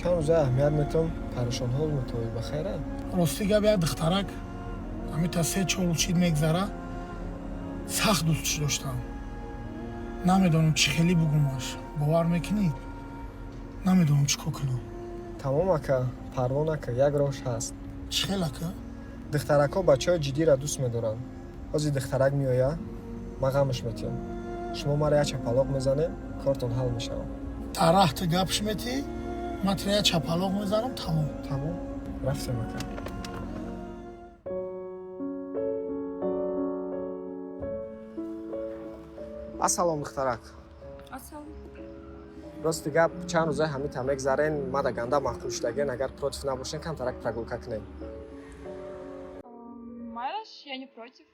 чанд рӯза аҳамият метавон парошонҳол метавои бахайра? рости гап як духтарак ҳамита 3-4 чид мегзара сахт дӯстш доштам. Намедонам чӣ хеле бугумаш. Бовар мекунед? Намедонам чӣ кор кунам. Тамом ака, парво нака, як роҳш ҳаст. Чӣ хел ака? Духтаракҳо бачаҳои ҷиддиро дӯст медоранд. ҳозир духтарак меояд, ма ғамш метиҳам. шумо маро як чапалоқ мезанед, кортон ҳал мешавад. Тараҳ ту гапш метӣ, ман тира як чапалоқ мезанам, тамом. Тамом, рафтем ака. Ассалом духтарак. Ассалом. Рости гап чанд рӯза ҳамита мегзарен, ма да ганда маъқул шудаген, агар против набошен камтарак прогулка кунем. Майраш, я не против.